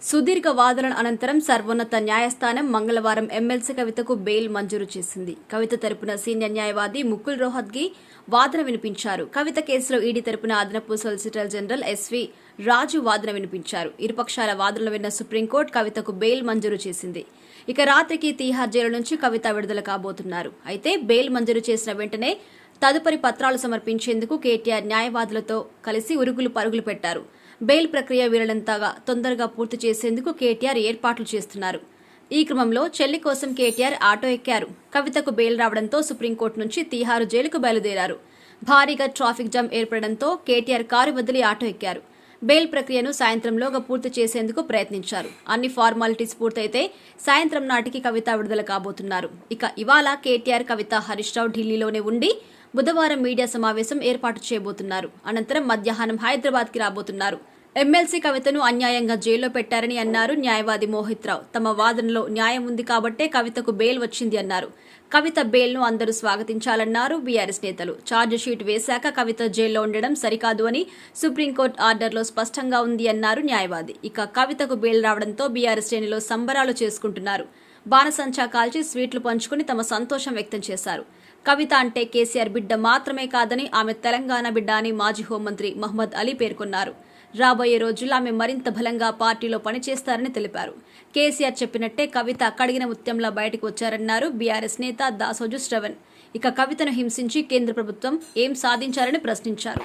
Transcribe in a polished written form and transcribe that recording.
సుదీర్ఘ వాదనల అనంతరం సర్వోన్నత న్యాయస్థానం మంగళవారం ఎమ్మెల్సీ కవితకు బెయిల్ మంజూరు చేసింది. కవిత తరపున సీనియర్ న్యాయవాది ముకుల్ రోహత్గి వాదన వినిపించారు. కవిత కేసులో ఈడీ తరపున అదనపు సొలిసిటర్ జనరల్ ఎస్వి రాజు వాదన వినిపించారు. ఇరుపక్షాల వాదనలు విన్న సుప్రీంకోర్టు కవితకు బెయిల్ మంజూరు చేసింది. ఇక రాత్రికి తీహార్ జైలు నుంచి కవిత విడుదల కాబోతున్నారు. అయితే బెయిల్ మంజూరు చేసిన వెంటనే తదుపరి పత్రాలు సమర్పించేందుకు కేటీఆర్ న్యాయవాదులతో కలిసి ఉరుగులు పరుగులు పెట్టారు. బెయిల్ ప్రక్రియ వీలైనంతగా తొందరగా పూర్తి చేసేందుకు కేటీఆర్ ఏర్పాట్లు చేస్తున్నారు. ఈ క్రమంలో చెల్లి కోసం కేటీఆర్ ఆటో ఎక్కారు. కవితకు బెయిల్ రావడంతో సుప్రీంకోర్టు నుంచి తీహారు జైలుకు బయలుదేరారు. భారీగా ట్రాఫిక్ జామ్ ఏర్పడడంతో కేటీఆర్ కారు వదిలి ఆటో ఎక్కారు. బెయిల్ ప్రక్రియను సాయంత్రంలోగా పూర్తి చేసేందుకు ప్రయత్నించారు. అన్ని ఫార్మాలిటీస్ పూర్తయితే సాయంత్రం నాటికి కవిత విడుదల కాబోతున్నారు. ఇక ఇవాళ కేటీఆర్, కవిత, హరీష్ రావు ఢిల్లీలోనే ఉండి బుధవారం మీడియా సమావేశం ఏర్పాటు చేయబోతున్నారు. అనంతరం మధ్యాహ్నం హైదరాబాద్కి రాబోతున్నారు. ఎమ్మెల్సీ కవితను అన్యాయంగా జైల్లో పెట్టారని అన్నారు న్యాయవాది మోహిత్ రావు. తమ వాదనలో న్యాయం ఉంది కాబట్టే కవితకు బెయిల్ వచ్చింది అన్నారు. కవిత బెయిల్ను అందరూ స్వాగతించాలన్నారు బీఆర్ఎస్ నేతలు. ఛార్జిషీట్ వేశాక కవిత జైల్లో ఉండడం సరికాదు అని సుప్రీంకోర్టు ఆర్డర్లో స్పష్టంగా ఉంది అన్నారు న్యాయవాది. ఇక కవితకు బెయిల్ రావడంతో బీఆర్ఎస్ శ్రేణిలో సంబరాలు చేసుకుంటున్నారు. బాణసంచా కాల్చి స్వీట్లు పంచుకుని తమ సంతోషం వ్యక్తం చేశారు. కవిత అంటే కేసీఆర్ బిడ్డ మాత్రమే కాదని, ఆమె తెలంగాణ బిడ్డ అని మాజీ హోంమంత్రి మహ్మద్ అలీ పేర్కొన్నారు. రాబోయే రోజుల్లో ఆమె మరింత బలంగా పార్టీలో పనిచేస్తారని తెలిపారు. కేసీఆర్ చెప్పినట్టే కవిత కడిగిన ముత్యంలా బయటకు వచ్చారన్నారు బీఆర్ఎస్ నేత దాసోజు శ్రవణ్. ఇక కవితను హింసించి కేంద్ర ప్రభుత్వం ఏం సాధించారని ప్రశ్నించారు.